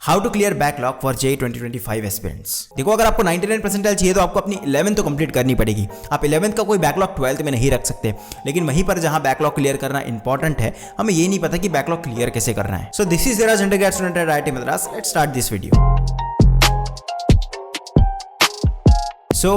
How to clear backlog for JEE 2025 aspirants. देखो, अगर आपको 99 परसेंटाइल चाहिए तो आपको अपनी 11th तो कंप्लीट करनी पड़ेगी। आप 11th का कोई बैकलॉग 12th में नहीं रख सकते, लेकिन वहीं पर जहां बैकलॉग क्लियर करना इंपॉर्टेंट है, हमें ये नहीं पता कि बैकलॉग क्लियर कैसे करना है। So this is Dheeraj undergrad student at IIT Madras. Let's start this video. So,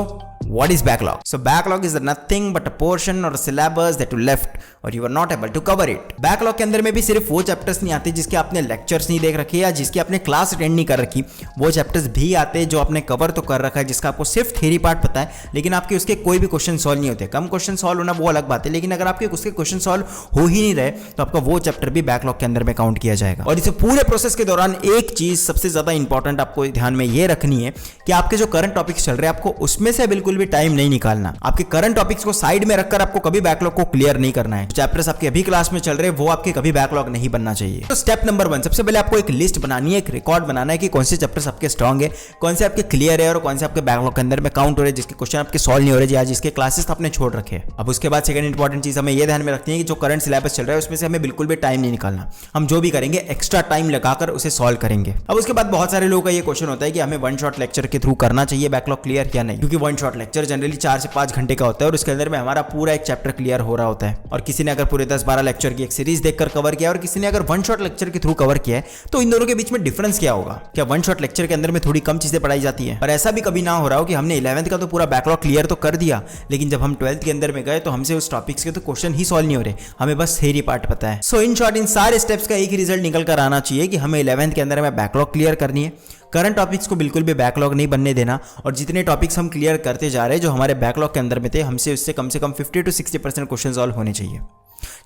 what is backlog? So, backlog is nothing but a portion or a syllabus that you left or you were not able to cover it. Backlog के अंदर में भी सिर्फ वो chapters नहीं आते जिसके आपने लेक्चर्स नहीं देख रखे या जिसकी आपने क्लास अटेंड नहीं कर रखी, वो चैप्टर्स भी आते हैं जो आपने कवर तो कर रखा है, जिसका आपको सिर्फ थ्योरी पार्ट पता है, लेकिन आपके उसके कोई भी क्वेश्चन सॉल्व नहीं होते। कम क्वेश्चन सॉल्व होना वो अलग बात है, लेकिन अगर आपके उसके क्वेश्चन सॉल्व हो ही नहीं रहे तो आपका वो चैप्टर भी बैकलॉग के अंदर में काउंट किया जाएगा। और इस पूरे प्रोसेस के दौरान एक चीज सबसे ज्यादा इंपॉर्टेंट आपको ध्यान में ये रखनी है कि आपके जो करंट टॉपिक्स चल रहे हैं, आपको उसमें से बिल्कुल भी टाइम नहीं निकालना। आपके करंट टॉपिक्स को साइड में रखकर आपको कभी बैकलॉग को क्लियर नहीं करना है। चैप्टर्स आपके अभी क्लास में चल रहे हैं वो आपके कभी बैकलॉग नहीं बनना चाहिए। तो स्टेप नंबर 1, सबसे पहले आपको एक लिस्ट बनानी है, एक रिकॉर्ड बनाना है कि कौन से चैप्टर्स आपके स्ट्रांग है, कौन से आपके क्लियर है और कौन से आपके बैकलॉग के अंदर में काउंट हो रहे हैं, जिसके क्वेश्चन आपके सॉल्व नहीं हो रहे, आज जिसके क्लासेस आपने छोड़ रखे। अब उसके बाद सेकंड इंपॉर्टेंट चीज हमें यह ध्यान में रखनी है कि जो करंट सिलेबस चल रहा है उसमें से हमें बिल्कुल भी टाइम नहीं निकालना। हम जो भी करेंगे एक्स्ट्रा टाइम लगाकर उसे सॉल्व करेंगे। अब उसके बाद बहुत सारे लोगों का ये क्वेश्चन होता है कि हमें वन शॉट लेक्चर के थ्रू करना चाहिए बैकलॉग क्लियर या नहीं, क्योंकि वन शॉट लेक्चर जनरली 4 से 5 घंटे का होता है और उसके अंदर में हमारा पूरा एक चैप्टर क्लियर हो रहा होता है। और किसी ने अगर पूरे 10-12 लेक्चर की एक सीरीज देखकर कवर किया और किसी ने अगर वन शॉट लेक्चर के थ्रू कवर किया है, तो इन दोनों के बीच में डिफरेंस क्या होगा? क्या वन शॉट लेक्चर के अंदर में थोड़ी कम चीजें पढ़ाई जाती है? और ऐसा भी कभी ना हो रहा हो कि हमने 11th का तो पूरा बैकलॉग क्लियर तो कर दिया, लेकिन जब हम 12th के अंदर में गए तो हमसे उस टॉपिक्स के तो क्वेश्चन ही सॉल्व नहीं हो रहे, हमें बस थ्योरी पार्ट पता है। सो इन शॉर्ट, इन सारे स्टेप्स का एक ही रिजल्ट निकल कर आना चाहिए कि हमें 11th के अंदर में बैकलॉग क्लियर करनी है, करंट टॉपिक्स को बिल्कुल भी बैकलॉग नहीं बनने देना, और जितने टॉपिक्स हम क्लियर करते जा रहे हैं जो हमारे बैकलॉग के अंदर में थे, हमसे उससे कम से कम 50 to 60% क्वेश्चन सॉल्व होने चाहिए।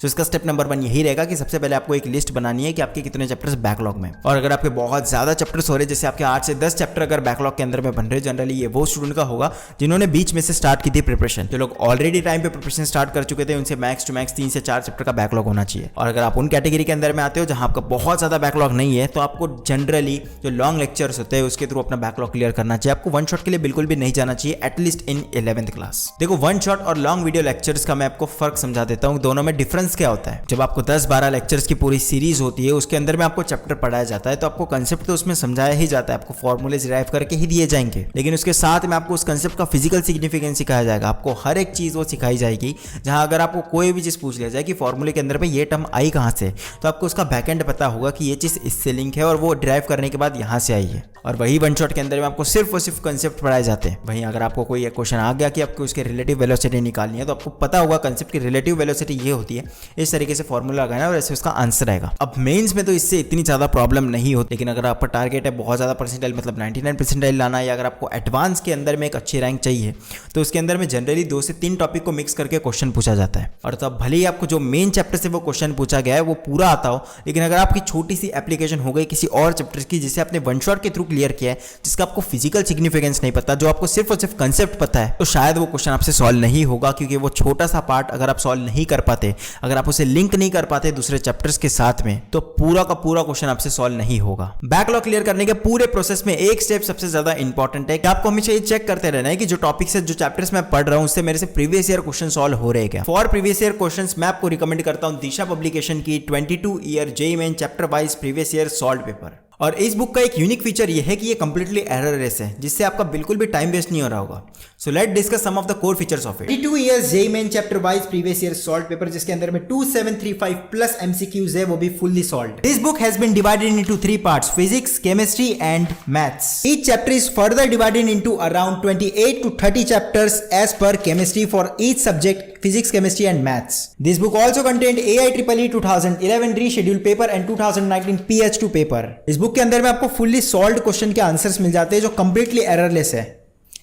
तो इसका स्टेप नंबर 1 यही रहेगा कि सबसे पहले आपको एक लिस्ट बनानी है कि आपके कितने चैप्टर्स बैकलॉग में। और अगर आपके बहुत ज्यादा चैप्टर्स हो रहे, जैसे आपके 8 से 10 चैप्टर अगर बैकलॉग के अंदर में बन रहे, जनरली ये वो स्टूडेंट का होगा जिन्होंने बीच में से स्टार्ट की थी प्रिपरेशन। जो लोग ऑलरेडी टाइम पे प्रिपरेशन स्टार्ट कर चुके थे, उनसे मैक्स टू मैक्स 3 से 4 चैप्टर का बैकलॉग होना चाहिए। और अगर आप उन कैटेगरी के अंदर में आते हो जहां आपका बहुत ज्यादा बैकलॉग नहीं है, तो आपको जनरली जो लॉन्ग लेक्चर्स होते हैं उसके थ्रू अपना बैकलॉग क्लियर करना चाहिए। आपको वन शॉट के लिए बिल्कुल भी नहीं जाना चाहिए, एटलीस्ट इन 11th क्लास। देखो, वन शॉट और लॉन्ग वीडियो लेक्चर्स का मैं आपको फर्क समझा देता हूं, दोनों में डिफरेंस क्या होता है। जब आपको 10-12 लेक्चर्स की पूरी सीरीज होती है, उसके अंदर में आपको चैप्टर पढ़ाया जाता है, तो आपको कंसेप्ट तो उसमें समझाया ही जाता है, आपको फॉर्मूले डिराइव करके ही दिए जाएंगे, लेकिन उसके साथ में आपको उस कंसेप्ट का फिजिकल सिग्निफिकेंस सिखाया जाएगा। आपको हर एक चीज वो सिखाई जाएगी। जहां अगर आपको कोई भी चीज पूछ लिया जाए कि फॉर्मूले के अंदर में ये टर्म आई कहां से, तो आपको उसका बैकएंड पता होगा कि ये चीज इससे लिंक है और वो डिराइव करने के बाद यहां से आई है। और वही वन शॉट के अंदर में आपको सिर्फ और सिर्फ कंसेप्ट पढ़ाए जाते हैं। वहीं अगर आपको कोई क्वेश्चन आ गया कि आपको उसके रिलेटिव वेलोसिटी निकालनी है, तो आपको पता होगा कंसेप्ट की रिलेटिव वेलोसिटी ये होती है, इस तरीके से फॉर्मूला लगाना और ऐसे उसका आंसर आएगा। अब मेंस में तो इससे इतनी ज्यादा प्रॉब्लम नहीं होती, लेकिन अगर आपका टारगेट है बहुत ज्यादा परसेंटाइल मतलब 99 परसेंटाइल लाना, या अगर आपको एडवांस के अंदर में एक अच्छी रैंक चाहिए, तो उसके अंदर में जनरली 2 से 3 टॉपिक को मिक्स करके क्वेश्चन पूछा जाता है। और तब भले ही आपको जो मेन चैप्टर से वो क्वेश्चन पूछा गया है वो पूरा आता हो, लेकिन अगर आपकी छोटी सी एप्लीकेशन हो गई किसी और चैप्टर की जिसे आपने वन शॉट के थ्रू क्लियर किया है, जिसका आपको फिजिकल सिग्निफिकेंस नहीं पता, जो आपको सिर्फ और सिर्फ कंसेप्ट पता है, तो शायद वो क्वेश्चन आपसे सॉल्व नहीं होगा, क्योंकि वो छोटा सा पार्ट अगर आप सॉल्व नहीं कर पाते, अगर आप उसे लिंक नहीं कर पाते दूसरे चैप्टर्स के साथ में, तो पूरा का पूरा क्वेश्चन आपसे सॉल्व नहीं होगा। बैकलॉग क्लियर करने के पूरे प्रोसेस में एक स्टेप सबसे ज्यादा इंपॉर्टेंट है कि आपको हमेशा ये चेक करते रहना है कि जो टॉपिक्स है, जो चैप्टर्स मैं पढ़ रहा हूं, उससे मेरे से प्रीवियस ईयर क्वेश्चन सॉल्व हो रहे हैं क्या। फॉर प्रीवियस ईयर क्वेश्चंस मैं आपको रिकमेंड करता हूं दिशा पब्लिकेशन की 22 year JEE main chapter wise previous year solve paper. और इस बुक का एक यूनिक फीचर ये है कि ये कंप्लीटली एररलेस है, जिससे आपका बिल्कुल भी टाइम वेस्ट नहीं हो रहा होगा। So let discuss some of the core features of it. 22 years JEE main chapter wise previous year solve paper, जिसके अंदर में 2735 प्लस MCQs है, वो भी fully solved. This book has been divided into 3 parts, physics, chemistry and maths. Each chapter is further divided into around 28 to 30 chapters as per chemistry for each subject, physics, chemistry and maths. This book also contained AIEEE 2011 rescheduled paper and 2019 PH2 paper. इस book के अंदर में आपको fully solved question के answers मिल जाते हैं जो completely errorless है।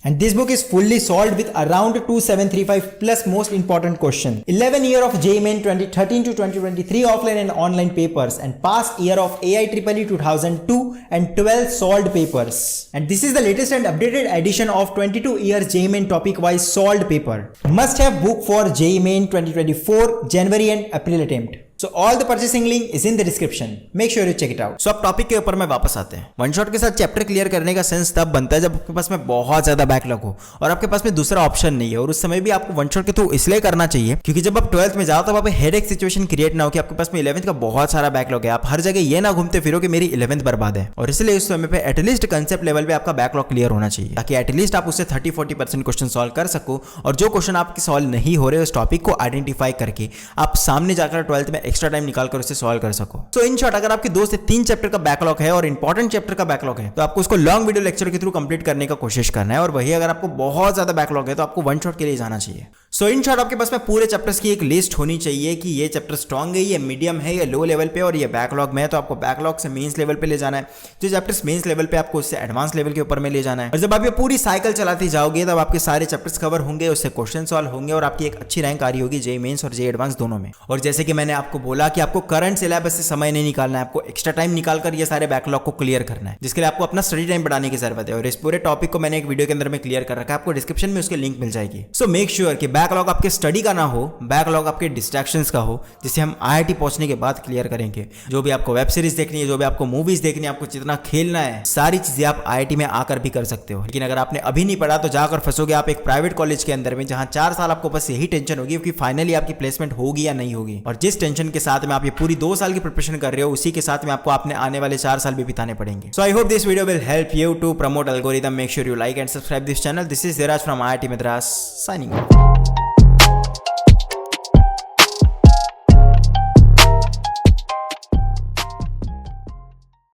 And this book is fully solved with around 2735 plus most important question. 11 year of JEE Main 2013 to 2023 offline and online papers, and past year of AIEEE 2002 and 12 solved papers. And this is the latest and updated edition of 22 years JEE Main topic wise solved paper. Must have book for JEE Main 2024 January and April attempt. So all the purchasing link is in the description, make sure you check it out. So अब topic के ऊपर में वापस आते हैं। One shot के साथ chapter clear करने का सेंस तब बनता है जब आपके पास में बहुत ज्यादा बैकलॉग हो और आपके पास में दूसरा ऑप्शन नहीं है, और उस समय भी आपको वन शॉट के थ्रू इसलिए करना चाहिए क्योंकि जब आप 12th में जाओ तब आप हेडेक सिचुएशन क्रिएट ना हो कि आपके पास में 11th का बहुत सारा बैकलॉग है। आप हर जगह ये ना घूमते फिरो कि मेरी 11th बर्बाद है, और इसलिए उस समय पे एटलीस्ट कंसेप्ट लेवल पे आपका बैकलॉग क्लियर होना चाहिए ताकि एटलीस्ट आप उससे 30-40% क्वेश्चन सॉल्व कर सको, और जो क्वेश्चन आपके सॉल्व नहीं हो रहे उस टॉपिक को आइडेंटिफाई करके आप सामने जाकर 12th में एक्स्ट्रा टाइम निकाल कर उसे सॉल्व कर सको। सो इन शॉर्ट, अगर आपके 2 से 3 चैप्टर का बैकलॉग है और इंपॉर्टेंट चैप्टर का बैकलॉग है तो आपको उसको लॉन्ग वीडियो लेक्चर के थ्रू कंप्लीट करने का कोशिश करना है, और वही अगर आपको बहुत ज्यादा बैकलॉग है तो आपको वन शॉट के लिए जाना चाहिए। सो इन शॉर्ट, आपके पास में पूरे चैप्टर्स की एक लिस्ट होनी चाहिए कि ये चैप्टर स्ट्रॉन्ग है, ये मीडियम है, ये लो लेवल पे, और ये बैकलॉग में है तो आपको बैकलॉग से मेंस लेवल पे ले जाना है। जो चैप्टर्स मेंस लेवल पे आपको उससे एडवांस लेवल के ऊपर में ले जाना है, और जब आप ये पूरी साइकिल चलाते जाओगे तब आपके सारे चैप्टर्स कवर होंगे, उससे क्वेश्चन सॉल्व होंगे और आपकी एक अच्छी रैंक आ रही होगी जेईई मेंस और जेईई एडवांस दोनों में। और जैसे कि मैंने आपको बोला कि आपको करंट सिलेबस से समय नहीं निकालना है, आपको एक्स्ट्रा टाइम निकालकर ये सारे बैकलॉग को क्लियर करना है, जिसके लिए आपको अपना स्टडी टाइम बढ़ाने की जरूरत है, और इस पूरे टॉपिक को मैंने एक वीडियो के अंदर में क्लियर कर रखा है, आपको डिस्क्रिप्शन में उसके लिंक मिल जाएगी। सो मेक श्योर कि बैकलॉग आपके स्टडी का ना हो, बैकलॉग आपके डिस्ट्रैक्शंस का हो, जिसे हम आईआईटी पहुंचने के बाद क्लियर करेंगे। जो भी आपको वेब सीरीज देखनी है, जो भी आपको मूवीज देखनी है, आपको जितना खेलना है, सारी चीजें आप आईआईटी में आकर भी कर सकते हो। लेकिन अगर आपने अभी नहीं पढ़ा तो जाकर फंसोगे आप एक प्राइवेट कॉलेज के अंदर में, जहां 4 साल आपको बस यही टेंशन होगी कि फाइनली आपकी प्लेसमेंट होगी या नहीं होगी, और जिस टेंशन के साथ में आप ये पूरी 2 साल की प्रिपरेशन कर रहे हो उसी के साथ में आपको अपने आने वाले 4 साल भी बिताने पड़ेंगे। So I hope this video will help you to promote algorithm. Make sure you like and subscribe this channel. This is Dheeraj from IIT Madras signing off.